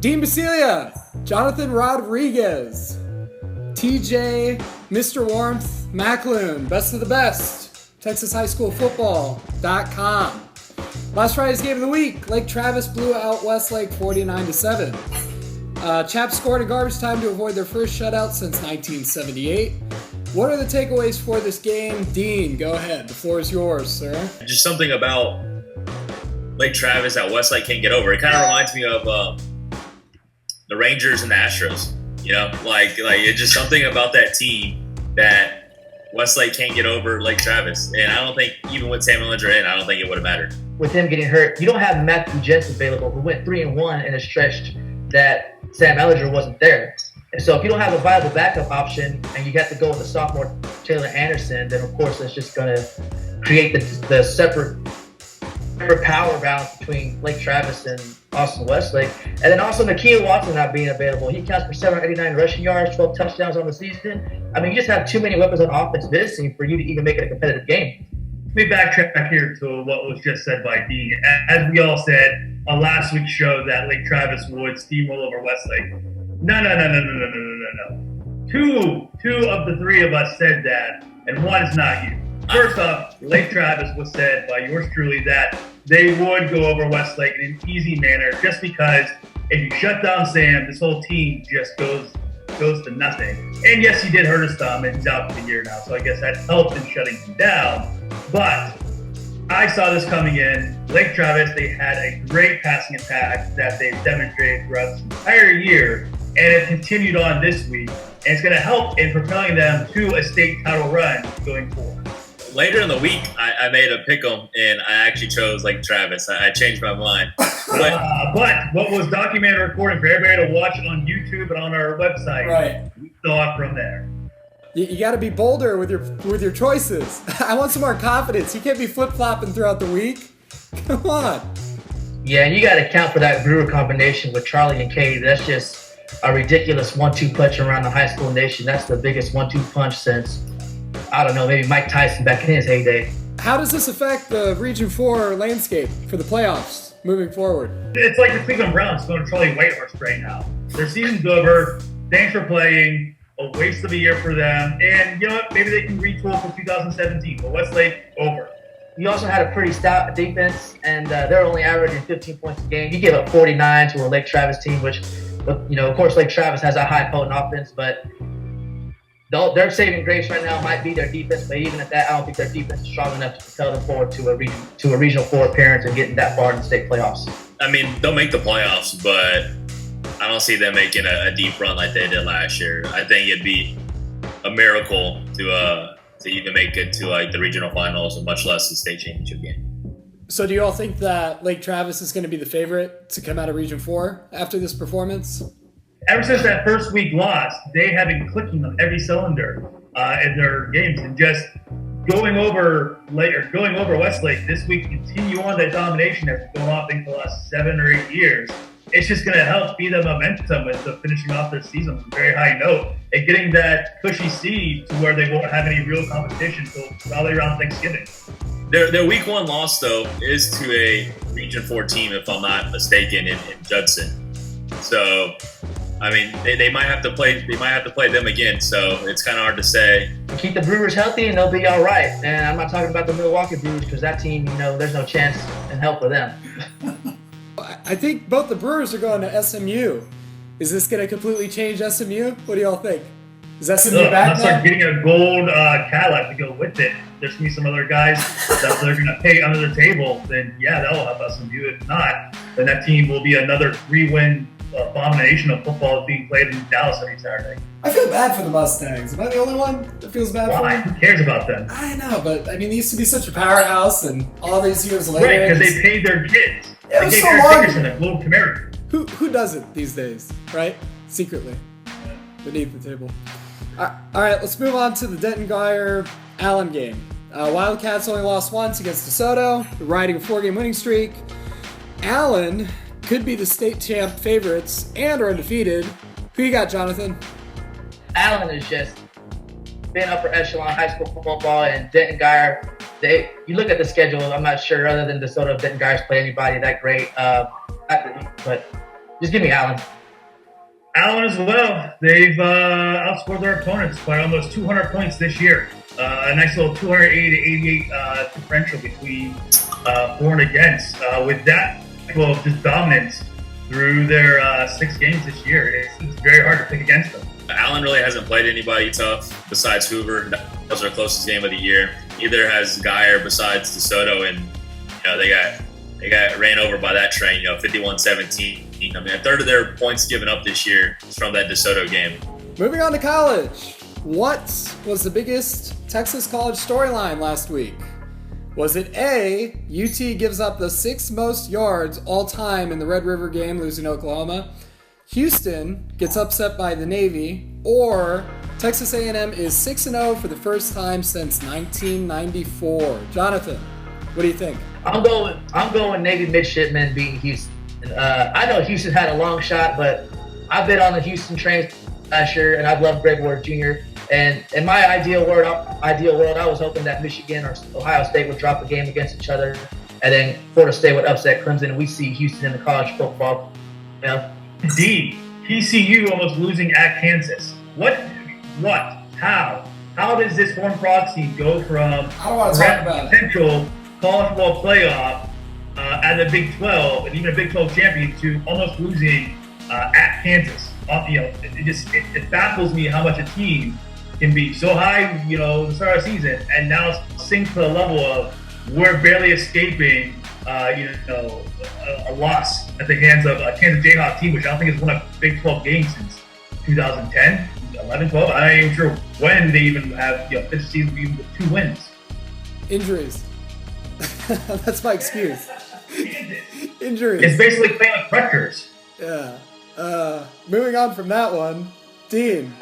Dean Basilia, Jonathan Rodriguez, TJ, Mr. Warmth, Macklin, best of the best, TexasHighSchoolFootball.com. Last Friday's game of the week, Lake Travis blew out Westlake 49-7. Chaps scored in garbage time to avoid their first shutout since 1978. What are the takeaways for this game? Dean, go ahead. The floor is yours, sir. Just something about Lake Travis that Westlake can't get over. It kind of reminds me of the Rangers and the Astros. You know, like it's just something about that team that Westlake can't get over Lake Travis. And I don't think, even with Sam Ellinger in, I don't think it would have mattered. With him getting hurt, you don't have Matthew Jens available, who went 3-1 in a stretch that Sam Ellinger wasn't there. And so if you don't have a viable backup option and you have to go with the sophomore Taylor Anderson, then of course that's just going to create the separate power balance between Lake Travis and Austin Westlake. And then also Nakia Watson not being available. He counts for 789 rushing yards, 12 touchdowns on the season. I mean, you just have too many weapons on offense this season for you to even make it a competitive game. Let me backtrack here to what was just said by Dean. As we all said on last week's show that Lake Travis would steamroll over Westlake. No. Two of the three of us said that, and one is not you. First off, Lake Travis was said by yours truly that they would go over Westlake in an easy manner just because if you shut down Sam, this whole team just goes to nothing. And yes, he did hurt his thumb and he's out for the year now, so I guess that helped in shutting him down. But I saw this coming in. Lake Travis, they had a great passing attack that they've demonstrated throughout this entire year, and it continued on this week. And it's going to help in propelling them to a state title run going forward. Later in the week, I made a pick'em, and I actually chose Lake Travis. I changed my mind. But what was documented and recorded for everybody to watch on YouTube and on our website, Right. We saw it from there. You got to be bolder with your choices. I want some more confidence. You can't be flip-flopping throughout the week. Come on. Yeah, and you got to account for that Brewer combination with Charlie and Katie. That's just a ridiculous 1-2 punch around the high school nation. That's the biggest 1-2 punch since, I don't know, maybe Mike Tyson back in his heyday. How does this affect the Region 4 landscape for the playoffs moving forward? It's like the Cleveland Browns going to Charlie Whitehurst right now. Their season's over. Thanks for playing. A waste of a year for them. And you know what? Maybe they can retool for 2017. But Westlake, over. You also had a pretty stout defense, and they're only averaging 15 points a game. You give up 49 to a Lake Travis team, which, you know, of course, Lake Travis has a high potent offense, but their saving grace right now might be their defense. But even at that, I don't think their defense is strong enough to propel them forward to a Regional 4 appearance and getting that far in the state playoffs. I mean, they'll make the playoffs, but I don't see them making a deep run like they did last year. I think it'd be a miracle to even make it to like the regional finals and much less the state championship game. So do you all think that Lake Travis is going to be the favorite to come out of Region 4 after this performance? Ever since that first week loss, they have been clicking on every cylinder in their games, and just going over Westlake this week, continue on that domination that's been going on, I think, for the last 7 or 8 years. It's just going to help feed them momentum with finishing off their season with a very high note and getting that cushy seed to where they won't have any real competition until probably around Thanksgiving. Their week 1 loss, though, is to a Region 4 team, if I'm not mistaken, in Judson. So, I mean, they might have to play. They might have to play them again. So it's kind of hard to say. Keep the Brewers healthy, and they'll be all right. And I'm not talking about the Milwaukee Brewers because that team, you know, there's no chance in hell for them. I think both the Brewers are going to SMU. Is this going to completely change SMU? What do y'all think? Is SMU back I'll now? start getting a gold Cadillac to go with it. There's going to be some other guys that they're going to pay under the table. Then, yeah, that'll help SMU. If not, then that team will be another 3-win abomination of football being played in Dallas every Saturday. I feel bad for the Mustangs. Am I the only one that feels bad for Why? them? Who cares about them? I know, but I mean, they used to be such a powerhouse, and all these years later. Right, because they paid their kids. Yeah, They it was gave so Eric long Dickerson ago. a Globe Camaro. Who doesn't these days, right? Secretly, beneath the table. All right, let's move on to the Denton Guyer Allen game. Wildcats only lost once against DeSoto, riding a 4-game winning streak. Allen could be the state champ favorites and are undefeated. Who you got, Jonathan? Allen has just been upper echelon high school football, and Denton Guyer, you look at the schedule, I'm not sure, other than DeSoto, Denton Guyer's play anybody that great. But Just give me Allen. Allen as well. They've outscored their opponents by almost 200 points this year. A nice little 280 to 88 differential between for and against. With that level of just dominance through their 6 games this year, it's very hard to pick against them. Allen really hasn't played anybody tough besides Hoover. That was their closest game of the year. Neither has Guyer besides DeSoto, and they got ran over by that train. 51-17. I mean, a third of their points given up this year is from that DeSoto game. Moving on to college. What was the biggest Texas college storyline last week? Was it A, UT gives up the 6th most yards all time in the Red River game, losing to Oklahoma? Houston gets upset by the Navy, or Texas A&M is 6-0 for the first time since 1994. Jonathan, what do you think? I'm going Navy midshipmen beating Houston. I know Houston had a long shot, but I've been on the Houston train last year, and I've loved Greg Ward Jr. And in my ideal world, I was hoping that Michigan or Ohio State would drop a game against each other, and then Florida State would upset Clemson, and we see Houston in the college football. Indeed. TCU almost losing at Kansas. What? How does this Horned Frogs team go from potential college football playoff at the Big 12 and even a Big 12 champion to almost losing at Kansas? It baffles me how much a team can be so high, the start of the season, and now sink to the level of we're barely escaping a loss at the hands of a Kansas Jayhawk team, which I don't think has won a Big 12 game since 2010, 11, 12. I'm not even sure when they even have finished the season even with 2 wins. Injuries. That's my excuse. Injuries. It's basically playing like Rutgers. Yeah. Moving on from that one, Dean,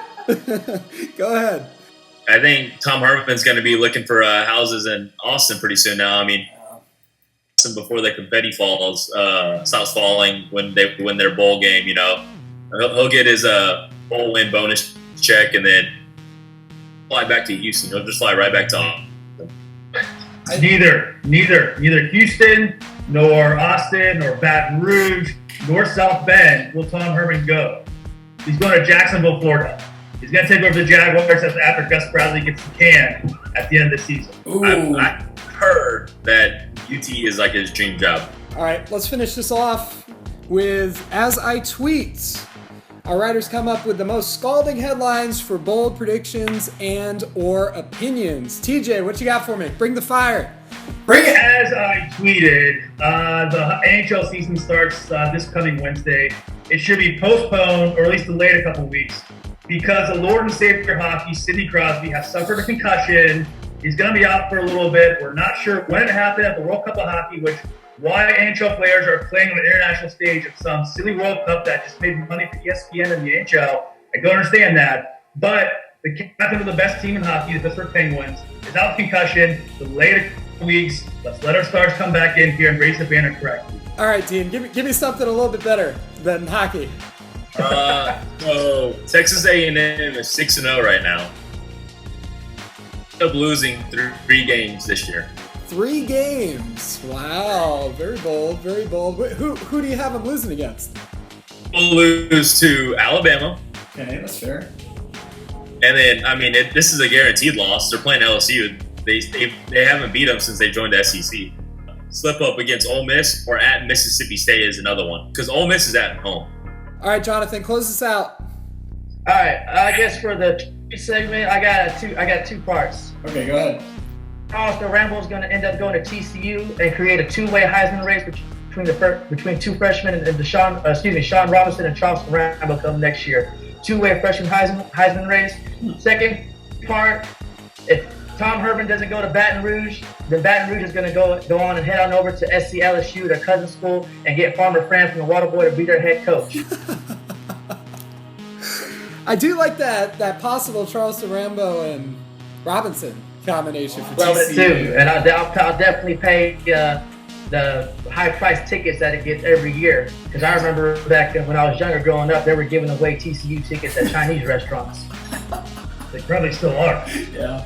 go ahead. I think Tom Herman's going to be looking for houses in Austin pretty soon now. I mean, before the confetti stops falling when they win their bowl game, he'll get his bowl win bonus check and then fly back to Houston. He'll just fly right back to Austin. Neither Houston, nor Austin, nor Baton Rouge, nor South Bend will Tom Herman go. He's going to Jacksonville, Florida. He's going to take over the Jaguars after Gus Bradley gets the can at the end of the season. I heard that UT is like his dream job. All right, let's finish this off with As I Tweet. Our writers come up with the most scalding headlines for bold predictions and or opinions. TJ, what you got for me? Bring the fire. Bring it. As I tweeted, the NHL season starts this coming Wednesday. It should be postponed or at least delayed a couple weeks because the Lord and Savior hockey, Sidney Crosby, has suffered a concussion. He's going to be out for a little bit. We're not sure when it happened at the World Cup of Hockey, which why NHL players are playing on the international stage at some silly World Cup that just made money for ESPN and the NHL. I don't understand that. But the captain of the best team in hockey, the Pittsburgh Penguins, is out with concussion, delayed a couple weeks. Let's let our stars come back in here and raise the banner correctly. All right, Dean, give me something a little bit better than hockey. So Texas A&M is 6-0 right now. Up losing 3 games this year. 3 games. Wow, very bold, very bold. Who do you have them losing against? We'll lose to Alabama. Okay, that's fair. And then, I mean, this is a guaranteed loss. They're playing LSU. They haven't beat them since they joined the SEC. Slip up against Ole Miss or at Mississippi State is another one because Ole Miss is at home. All right, Jonathan, close this out. All right, I guess for the segment, I got 2 parts. Okay, go ahead. Charleston Rambo is going to end up going to TCU and create a 2-way Heisman race between 2 freshmen and Sean Robinson and Charleston Rambo come next year. 2-way freshman Heisman race. Second part, if Tom Herman doesn't go to Baton Rouge, then Baton Rouge is going to go on and head on over to SC LSU, their cousin school, and get Farmer Fran from the Waterboy to be their head coach. I do like that possible Charleston Rambo and Robinson combination for Love TCU. it too, and I'll definitely pay the high-priced tickets that it gets every year. Because I remember back when I was younger, growing up, they were giving away TCU tickets at Chinese restaurants. They probably still are. Yeah.